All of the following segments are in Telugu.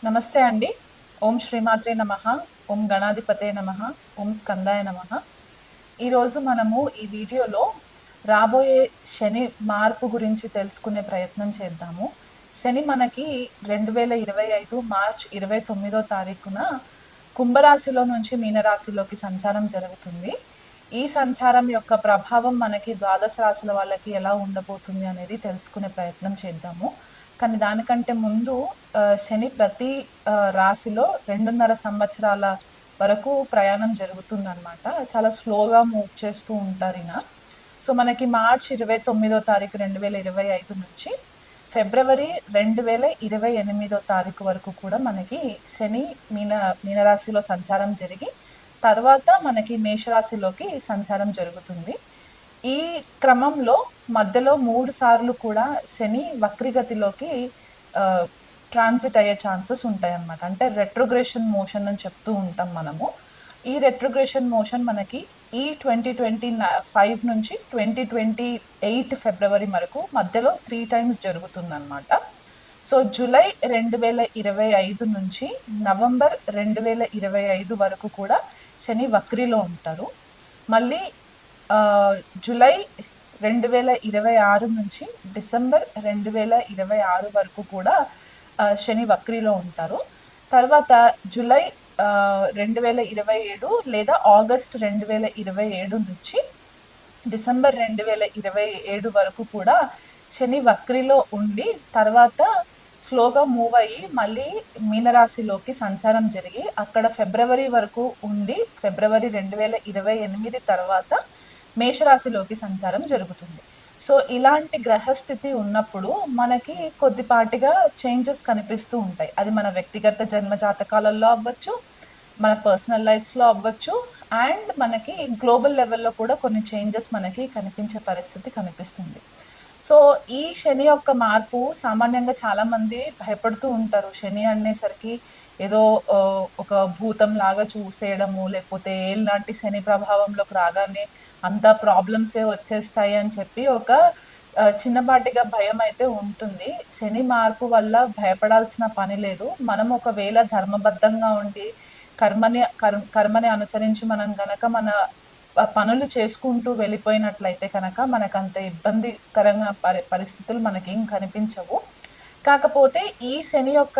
నమస్తే అండి. ఓం శ్రీమాత్రే నమః. ఓం గణాధిపతే నమః. ఓం స్కందాయ నమః. ఈరోజు మనము ఈ వీడియోలో రాబోయే శని మార్పు గురించి తెలుసుకునే ప్రయత్నం చేద్దాము. శని మనకి 2025 మార్చ్ 29వ తారీఖున కుంభరాశిలో నుంచి మీనరాశిలోకి సంచారం జరుగుతుంది. ఈ సంచారం యొక్క ప్రభావం మనకి ద్వాదశ రాశుల వాళ్ళకి ఎలా ఉండబోతుంది అనేది తెలుసుకునే ప్రయత్నం చేద్దాము. కానీ దానికంటే ముందు శని ప్రతి రాశిలో 2.5 సంవత్సరాల వరకు ప్రయాణం జరుగుతుందన్నమాట. చాలా స్లోగా మూవ్ చేస్తూ ఉంటారు ఈయన. సో మనకి మార్చ్ 29వ తారీఖు 2025 నుంచి ఫిబ్రవరి 2028వ తారీఖు వరకు కూడా మనకి శని మీనరాశిలో సంచారం జరిగి తర్వాత మనకి మేషరాశిలోకి సంచారం జరుగుతుంది. ఈ క్రమంలో మధ్యలో 3 సార్లు కూడా శని వక్రిగతిలోకి ట్రాన్సిట్ అయ్యే ఛాన్సెస్ ఉంటాయన్నమాట. అంటే రెట్రోగ్రెషన్ మోషన్ అని చెప్తూ ఉంటాం మనము. ఈ రెట్రోగ్రెషన్ మోషన్ మనకి ఈ 2025 నుంచి 2028 ఫిబ్రవరి వరకు మధ్యలో 3 టైమ్స్ జరుగుతుందన్నమాట. సో జూలై 2025 నుంచి నవంబర్ 2025 వరకు కూడా శని వక్రిలో ఉంటారు. మళ్ళీ జూలై 2026 నుంచి డిసెంబర్ 2026 వరకు కూడా శని వక్రిలో ఉంటారు. తర్వాత జూలై 2027 లేదా ఆగస్ట్ 2027 నుంచి డిసెంబర్ 2027 వరకు కూడా శని వక్రిలో ఉండి తర్వాత స్లోగా మూవ్ అయ్యి మళ్ళీ మీనరాశిలోకి సంచారం జరిగి అక్కడ ఫిబ్రవరి వరకు ఉండి ఫిబ్రవరి 2028 తర్వాత మేషరాశిలోకి సంచారం జరుగుతుంది. సో ఇలాంటి గ్రహస్థితి ఉన్నప్పుడు మనకి కొద్దిపాటిగా చేంజెస్ కనిపిస్తూ ఉంటాయి. అది మన వ్యక్తిగత జన్మ జాతకాలలో అవ్వచ్చు, మన పర్సనల్ లైఫ్స్లో అవ్వచ్చు, అండ్ మనకి గ్లోబల్ లెవెల్లో కూడా కొన్ని చేంజెస్ మనకి కనిపించే పరిస్థితి కనిపిస్తుంది. సో ఈ శని యొక్క మార్పు సామాన్యంగా చాలామంది భయపడుతూ ఉంటారు. శని అనేసరికి ఏదో ఒక భూతం లాగా చూసేయడము, లేకపోతే ఏళ్ళనాటి శని ప్రభావంలోకి రాగానే అంతా ప్రాబ్లమ్సే వచ్చేస్తాయి అని చెప్పి ఒక చిన్నపాటిగా భయం అయితే ఉంటుంది. శని మార్పు వల్ల భయపడాల్సిన పని లేదు. మనం ఒకవేళ ధర్మబద్ధంగా ఉండి కర్మని అనుసరించి మనం గనక మన పనులు చేసుకుంటూ వెళ్ళిపోయినట్లయితే కనుక మనకంత ఇబ్బందికరంగా పరిస్థితులు మనకేం కనిపించవు. కాకపోతే ఈ శని యొక్క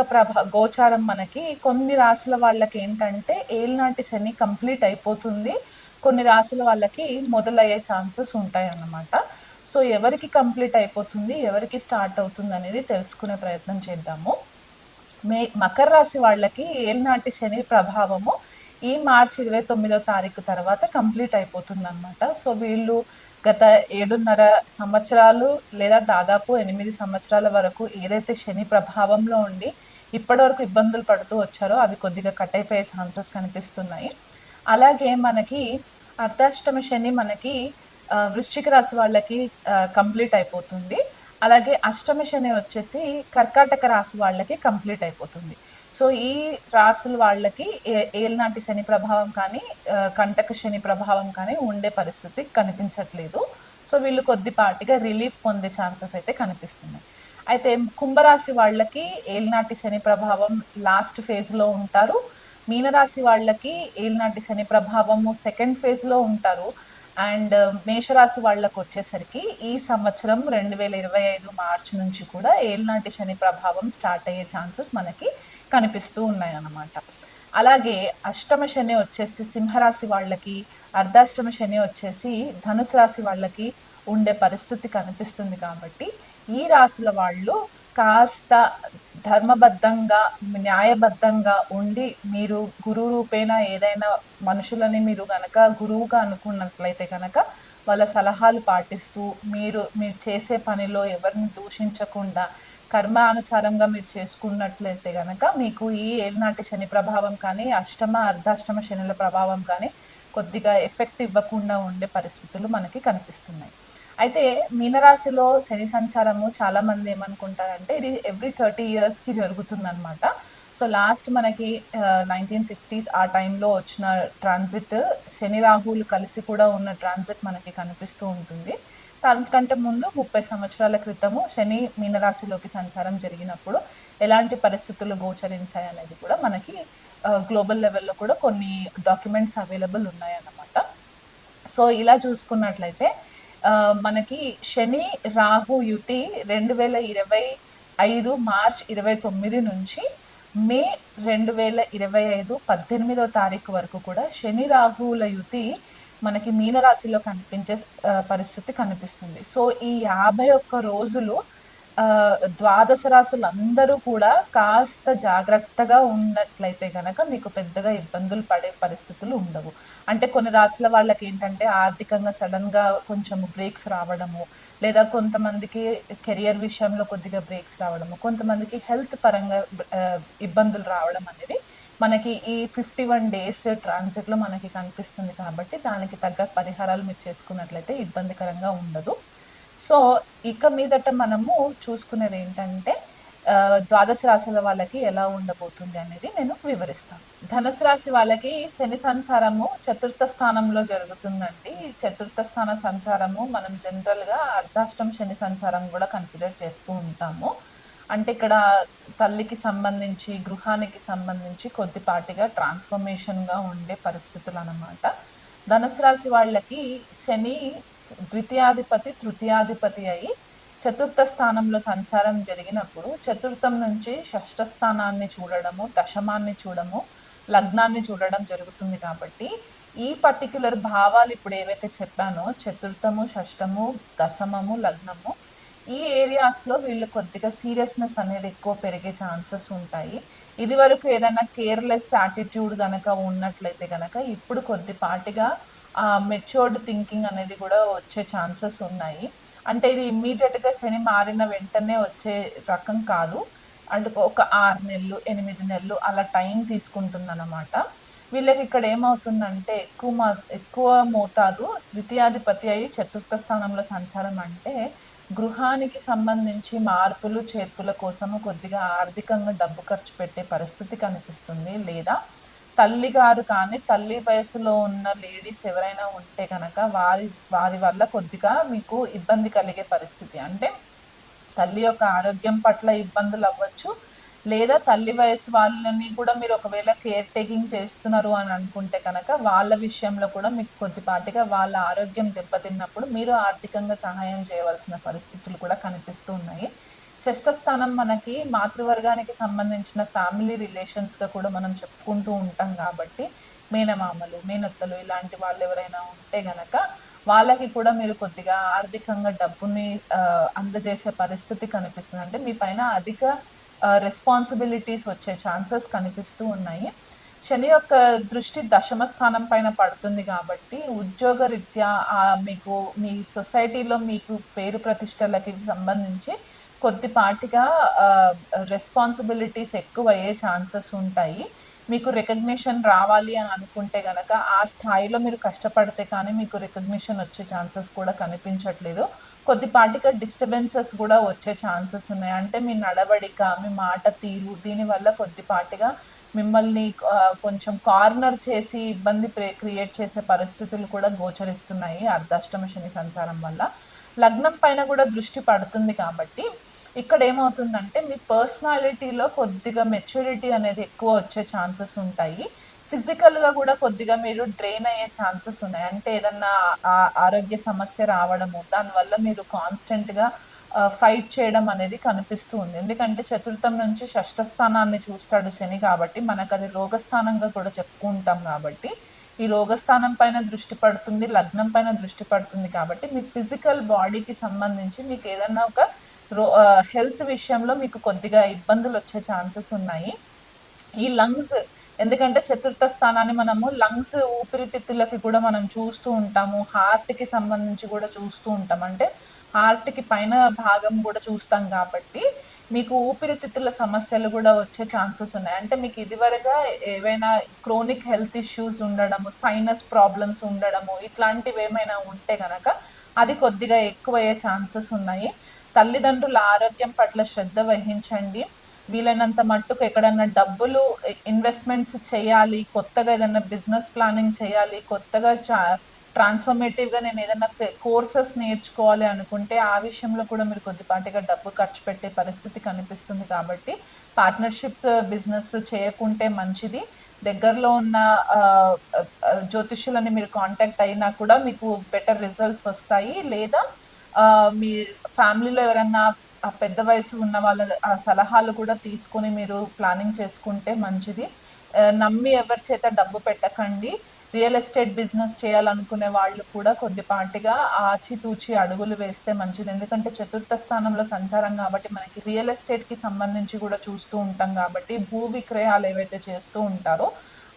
గోచారం మనకి కొన్ని రాశుల వాళ్ళకి ఏంటంటే ఏళ్ళనాటి శని కంప్లీట్ అయిపోతుంది, కొన్ని రాశుల వాళ్ళకి మొదలయ్యే ఛాన్సెస్ ఉంటాయి అన్నమాట. సో ఎవరికి కంప్లీట్ అయిపోతుంది, ఎవరికి స్టార్ట్ అవుతుంది అనేది తెలుసుకునే ప్రయత్నం చేద్దాము. మకర రాశి వాళ్ళకి ఏళ్ళనాటి శని ప్రభావము ఈ మార్చి 29వ తారీఖు తర్వాత కంప్లీట్ అయిపోతుంది అనమాట. సో వీళ్ళు గత 7.5 సంవత్సరాలు లేదా దాదాపు 8 సంవత్సరాల వరకు ఏదైతే శని ప్రభావంలో ఉండి ఇప్పటివరకు ఇబ్బందులు పడుతూ వచ్చారో అవి కొద్దిగా కట్ అయిపోయే ఛాన్సెస్ కనిపిస్తున్నాయి. అలాగే మనకి అర్ధాష్టమ శని మనకి వృశ్చిక రాశి వాళ్ళకి కంప్లీట్ అయిపోతుంది. అలాగే అష్టమ శని వచ్చేసి కర్కాటక రాశి వాళ్ళకి కంప్లీట్ అయిపోతుంది. సో ఈ రాసుల వాళ్ళకి ఏళ్ళనాటి శని ప్రభావం కానీ కంటక శని ప్రభావం కానీ ఉండే పరిస్థితి కనిపించట్లేదు. సో వీళ్ళు కొద్దిపాటిగా రిలీఫ్ పొందే ఛాన్సెస్ అయితే కనిపిస్తున్నాయి. అయితే కుంభరాశి వాళ్ళకి ఏళ్ళనాటి శని ప్రభావం లాస్ట్ ఫేజ్లో ఉంటారు. మీనరాశి వాళ్ళకి ఏళ్ళనాటి శని ప్రభావము సెకండ్ ఫేజ్లో ఉంటారు. అండ్ మేషరాశి వాళ్ళకు వచ్చేసరికి ఈ సంవత్సరం 2025 మార్చి నుంచి కూడా ఏళ్ళనాటి శని ప్రభావం స్టార్ట్ అయ్యే ఛాన్సెస్ మనకి కనిపిస్తూ ఉన్నాయి అన్నమాట. అలాగే అష్టమ శని వచ్చేసి సింహరాశి వాళ్ళకి, అర్ధాష్టమ శని వచ్చేసి ధనుసు రాశి వాళ్ళకి ఉండే పరిస్థితి కనిపిస్తుంది. కాబట్టి ఈ రాశుల వాళ్ళు కాస్త ధర్మబద్ధంగా న్యాయబద్ధంగా ఉండి మీరు గురువు రూపేణ ఏదైనా మనుషులని మీరు గనక గురువుగా అనుకున్నట్లయితే కనుక వాళ్ళ సలహాలు పాటిస్తూ మీరు చేసే పనిలో ఎవరిని దూషించకుండా కర్మానుసారంగా మీరు చేసుకున్నట్లయితే కనుక మీకు ఈ ఏళ్ళనాటి శని ప్రభావం కానీ అర్ధాష్టమ శనుల ప్రభావం కానీ కొద్దిగా ఎఫెక్ట్ ఇవ్వకుండా ఉండే పరిస్థితులు మనకి కనిపిస్తున్నాయి. అయితే మీనరాశిలో శని సంచారము చాలామంది ఏమనుకుంటారంటే ఇది ఎవ్రీ 30 yearsకి జరుగుతుందన్నమాట. సో లాస్ట్ మనకి 1960s ఆ టైంలో వచ్చిన ట్రాన్సిట్ శని రాహులు కలిసి కూడా ఉన్న ట్రాన్సిట్ మనకి కనిపిస్తూ ఉంటుంది. దానికంటే ముందు 30 సంవత్సరాల క్రితము శని మీనరాశిలోకి సంచారం జరిగినప్పుడు ఎలాంటి పరిస్థితులు గోచరించాయి అనేది కూడా మనకి గ్లోబల్ లెవెల్లో కూడా కొన్ని డాక్యుమెంట్స్ అవైలబుల్ ఉన్నాయన్నమాట. సో ఇలా చూసుకున్నట్లయితే మనకి శని రాహు యుతి 2025 మార్చ్ 29 నుంచి మే 2025 18వ తారీఖు వరకు కూడా శని రాహువుల యుతి మనకి మీనరాశిలో కనిపించే పరిస్థితి కనిపిస్తుంది. సో ఈ 51 రోజులు ద్వాదశ రాశులందరూ కూడా కాస్త జాగ్రత్తగా ఉన్నట్లయితే కనుక మీకు పెద్దగా ఇబ్బందులు పడే పరిస్థితులు ఉండవు. అంటే కొన్ని రాశుల వాళ్ళకి ఏంటంటే ఆర్థికంగా సడన్గా కొంచెం బ్రేక్స్ రావడము, లేదా కొంతమందికి కెరియర్ విషయంలో కొద్దిగా బ్రేక్స్ రావడము, కొంతమందికి హెల్త్ పరంగా ఇబ్బందులు రావడం అనేది మనకి ఈ 51 డేస్ ట్రాన్సిట్లో మనకి కనిపిస్తుంది. కాబట్టి దానికి తగ్గ పరిహారాలు మీరు చేసుకున్నట్లయితే ఇబ్బందికరంగా ఉండదు. సో ఇక మీదట మనము చూసుకునేది ఏంటంటే ద్వాదశ రాశుల వాళ్ళకి ఎలా ఉండబోతుంది అనేది నేను వివరిస్తాను. ధనుసు రాశి వాళ్ళకి శని సంచారము చతుర్థ స్థానంలో జరుగుతుందండి. చతుర్థ స్థాన సంచారము మనం జనరల్గా అర్ధాష్టం శని సంచారం కూడా కన్సిడర్ చేస్తూ ఉంటాము. అంటే ఇక్కడ తల్లికి సంబంధించి గృహానికి సంబంధించి కొద్దిపాటిగా ట్రాన్స్ఫర్మేషన్గా ఉండే పరిస్థితులు అన్నమాట. ధనుసు రాశి వాళ్ళకి శని ద్వితీయాధిపతి తృతీయాధిపతి అయి చతుర్థ స్థానంలో సంచారం జరిగినప్పుడు చతుర్థం నుంచి షష్ఠ స్థానాన్ని చూడడము, దశమాన్ని చూడము, లగ్నాన్ని చూడడం జరుగుతుంది. కాబట్టి ఈ పర్టిక్యులర్ భావాలు ఇప్పుడు ఏవైతే చెప్పానో చతుర్థము, షష్టము, దశమము, లగ్నము, ఈ ఏరియాస్లో వీళ్ళు కొద్దిగా సీరియస్నెస్ అనేది ఎక్కువ పెరిగే ఛాన్సెస్ ఉంటాయి. ఇది వరకు ఏదైనా కేర్లెస్ యాటిట్యూడ్ కనుక ఉన్నట్లయితే కనుక ఇప్పుడు కొద్దిపాటిగా మెచ్యూర్డ్ థింకింగ్ అనేది కూడా వచ్చే ఛాన్సెస్ ఉన్నాయి. అంటే ఇది ఇమ్మీడియట్గా శని మారిన వెంటనే వచ్చే రకం కాదు. అంటే ఒక 6 నెలలు 8 నెలలు అలా టైం తీసుకుంటుంది అన్నమాట. వీళ్ళకి ఇక్కడ ఏమవుతుందంటే ఎక్కువ మోతాదు ద్వితీయాధిపతి అయి చతుర్థ స్థానంలో సంచారం అంటే గృహానికి సంబంధించి మార్పులు చేర్పుల కోసము కొద్దిగా ఆర్థికంగా డబ్బు ఖర్చు పెట్టే పరిస్థితి కనిపిస్తుంది. లేదా తల్లిగారు కానీ తల్లి వయసులో ఉన్న లేడీస్ ఎవరైనా ఉంటే కనుక వారి వల్ల కొద్దిగా మీకు ఇబ్బంది కలిగే పరిస్థితి. అంటే తల్లి యొక్క ఆరోగ్యం పట్ల ఇబ్బందులు అవ్వచ్చు, లేదా తల్లి వయసు వాళ్ళని కూడా మీరు ఒకవేళ కేర్ టేకింగ్ చేస్తున్నారు అని అనుకుంటే కనుక వాళ్ళ విషయంలో కూడా మీకు కొద్దిపాటిగా వాళ్ళ ఆరోగ్యం దెబ్బతిన్నప్పుడు మీరు ఆర్థికంగా సహాయం చేయవలసిన పరిస్థితులు కూడా కనిపిస్తూ ఉన్నాయి. షష్ఠ స్థానం మనకి మాతృవర్గానికి సంబంధించిన ఫ్యామిలీ రిలేషన్స్గా కూడా మనం చెప్పుకుంటూ ఉంటాం. కాబట్టి మేనమామలు, మేనత్తలు ఇలాంటి వాళ్ళు ఎవరైనా ఉంటే గనక వాళ్ళకి కూడా మీరు కొద్దిగా ఆర్థికంగా డబ్బుని అందజేసే పరిస్థితి కనిపిస్తుంది. అంటే మీ పైన అధిక రెస్పాన్సిబిలిటీస్ వచ్చే ఛాన్సెస్ కనిపిస్తూ ఉన్నాయి. శని యొక్క దృష్టి దశమ స్థానం పైన పడుతుంది. కాబట్టి ఉద్యోగ రీత్యా మీకు మీ సొసైటీలో మీకు పేరు ప్రతిష్టలకి సంబంధించి కొద్దిపాటిగా రెస్పాన్సిబిలిటీస్ ఎక్కువ అయ్యే ఛాన్సెస్ ఉంటాయి. మీకు రికగ్నిషన్ రావాలి అని అనుకుంటే కనుక ఆ స్థాయిలో మీరు కష్టపడితే కానీ మీకు రికగ్నిషన్ వచ్చే ఛాన్సెస్ కూడా కనిపించట్లేదు. కొద్దిపాటిగా డిస్టర్బెన్సెస్ కూడా వచ్చే ఛాన్సెస్ ఉన్నాయి. అంటే మీ నడవడిక, మీ మాట తీరు, దీనివల్ల కొద్దిపాటిగా మిమ్మల్ని కొంచెం కార్నర్ చేసి ఇబ్బంది క్రియేట్ చేసే పరిస్థితులు కూడా గోచరిస్తున్నాయి అర్ధాష్టమ శని సంచారం వల్ల. లగ్నం పైన కూడా దృష్టి పడుతుంది. కాబట్టి ఇక్కడ ఏమవుతుందంటే మీ పర్సనాలిటీలో కొద్దిగా మెచ్యూరిటీ అనేది ఎక్కువ వచ్చే ఛాన్సెస్ ఉంటాయి. ఫిజికల్గా కూడా కొద్దిగా మీరు డ్రైన్ అయ్యే ఛాన్సెస్ ఉన్నాయి. అంటే ఏదన్నా ఆరోగ్య సమస్య రావడము, దానివల్ల మీరు కాన్స్టెంట్గా ఫైట్ చేయడం అనేది కనిపిస్తూ ఉంది. ఎందుకంటే చతుర్థం నుంచి షష్ఠ స్థానాన్ని చూస్తాడు శని. కాబట్టి మనకు అది రోగస్థానంగా కూడా చెప్పుకుంటాం. కాబట్టి ఈ రోగస్థానం పైన దృష్టి పడుతుంది, లగ్నం పైన దృష్టి పడుతుంది. కాబట్టి మీ ఫిజికల్ బాడీకి సంబంధించి మీకు ఏదన్నా ఒక హెల్త్ విషయంలో మీకు కొద్దిగా ఇబ్బందులు వచ్చే ఛాన్సెస్ ఉన్నాయి. ఈ లంగ్స్, ఎందుకంటే చతుర్థ స్థానాన్ని మనము లంగ్స్ ఊపిరితిత్తులకి కూడా మనం చూస్తూ ఉంటాము, హార్ట్కి సంబంధించి కూడా చూస్తూ ఉంటాం. అంటే హార్ట్కి పైన భాగం కూడా చూస్తాం. కాబట్టి మీకు ఊపిరితిత్తుల సమస్యలు కూడా వచ్చే ఛాన్సెస్ ఉన్నాయి. అంటే మీకు ఇదివరగా ఏవైనా క్రోనిక్ హెల్త్ ఇష్యూస్ ఉండడము, సైనస్ ప్రాబ్లమ్స్ ఉండడము, ఇట్లాంటివి ఏమైనా ఉంటే కనుక అది కొద్దిగా ఎక్కువయ్యే ఛాన్సెస్ ఉన్నాయి. తల్లిదండ్రుల ఆరోగ్యం పట్ల శ్రద్ధ వహించండి. వీలైనంత మట్టుకు ఎక్కడన్నా డబ్బులు ఇన్వెస్ట్మెంట్స్ చేయాలి, కొత్తగా ఏదైనా బిజినెస్ ప్లానింగ్ చేయాలి, కొత్తగా ట్రాన్స్ఫర్మేటివ్గా నేను ఏదైనా కోర్సెస్ నేర్చుకోవాలి అనుకుంటే ఆ విషయంలో కూడా మీరు కొద్దిపాటిగా డబ్బు ఖర్చు పెట్టే పరిస్థితి కనిపిస్తుంది కాబట్టి పార్ట్నర్షిప్ బిజినెస్ చేయకుంటే మంచిది. దగ్గరలో ఉన్న ఆ, జ్యోతిష్యులని మీరు కాంటాక్ట్ అయినా కూడా మీకు బెటర్ రిజల్ట్స్ వస్తాయి. లేదా ఆ, మీ ఫ్యామిలీలో ఎవరన్నా ఆ పెద్ద వయసు ఉన్న వాళ్ళ ఆ సలహాలు కూడా తీసుకొని మీరు ప్లానింగ్ చేసుకుంటే మంచిది. నమ్మి ఎవరి చేత డబ్బు పెట్టకండి. రియల్ ఎస్టేట్ బిజినెస్ చేయాలనుకునే వాళ్ళు కూడా కొద్దిపాటిగా ఆచితూచి అడుగులు వేస్తే మంచిది. ఎందుకంటే చతుర్థ స్థానంలో సంచారం కాబట్టి మనకి రియల్ ఎస్టేట్‌కి సంబంధించి కూడా చూస్తూ ఉంటాం కాబట్టి భూ విక్రయాలు ఏవైతే చేస్తూ ఉంటారో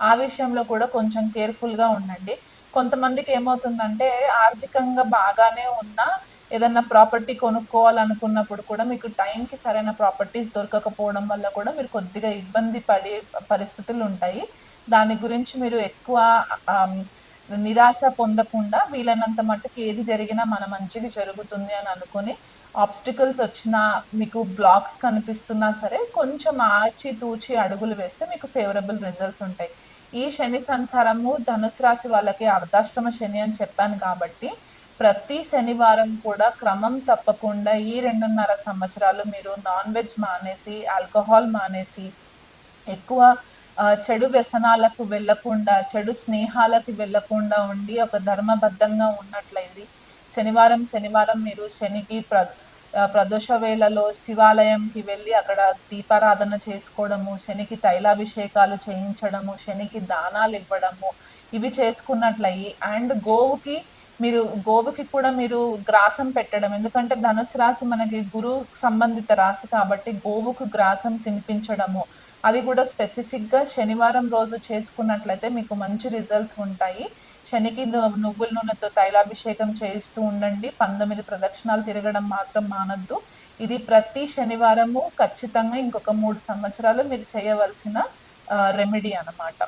ఆ విషయంలో కూడా కొంచెం కేర్‌ఫుల్‌గా ఉండండి. కొంతమందికి ఏమవుతుందంటే ఆర్థికంగా బాగానే ఉన్నా ఏదన్నా ప్రాపర్టీ కొనుక్కోవాలనుకున్నప్పుడు కూడా మీకు టైంకి సరైన ప్రాపర్టీస్ దొరకకపోవడం వల్ల కూడా మీరు కొద్దిగా ఇబ్బంది పడే పరిస్థితులు ఉంటాయి. దాని గురించి మీరు ఎక్కువ ఆమ్, నిరాశ పొందకుండా వీలైనంత మట్టుకు ఏది జరిగినా మన మంచికి జరుగుతుంది అని అనుకొని ఆబ్స్టికల్స్ వచ్చినా మీకు బ్లాక్స్ కనిపిస్తున్నా సరే కొంచెం ఆచితూచి అడుగులు వేస్తే మీకు ఫేవరబుల్ రిజల్ట్స్ ఉంటాయి. ఈ శని సంచారము ధనుసు రాశి వాళ్ళకి అర్ధాష్టమ శని అని చెప్పాను కాబట్టి ప్రతి శనివారం కూడా క్రమం తప్పకుండా ఈ 2.5 సంవత్సరాలు మీరు నాన్ వెజ్ మానేసి ఆల్కహాల్ మానేసి ఎక్కువ చెడు వ్యసనాలకు వెళ్ళకుండా చెడు స్నేహాలకు వెళ్ళకుండా ఉండి ఒక ధర్మబద్ధంగా ఉన్నట్లయింది. శనివారం శనివారం మీరు శనికి ప్రదోష వేళలో శివాలయంకి వెళ్ళి అక్కడ దీపారాధన చేసుకోవడము, శనికి తైలాభిషేకాలు చేయించడము, శనికి దానాలు ఇవ్వడము, ఇవి చేసుకున్నట్లయి అండ్ గోవుకి కూడా మీరు గ్రాసం పెట్టడం. ఎందుకంటే ధనుసు రాశి మనకి గురు సంబంధిత రాశి కాబట్టి గోవుకు గ్రాసం తినిపించడము అది కూడా స్పెసిఫిక్గా శనివారం రోజు చేసుకున్నట్లయితే మీకు మంచి రిజల్ట్స్ ఉంటాయి. శనికి నువ్వుల నూనెతో తైలాభిషేకం చేయిస్తూ ఉండండి. 19 ప్రదక్షిణాలు తిరగడం మాత్రం మానద్దు. ఇది ప్రతి శనివారము ఖచ్చితంగా ఇంకొక 3 సంవత్సరాలు మీరు చేయవలసిన రెమెడీ అన్నమాట.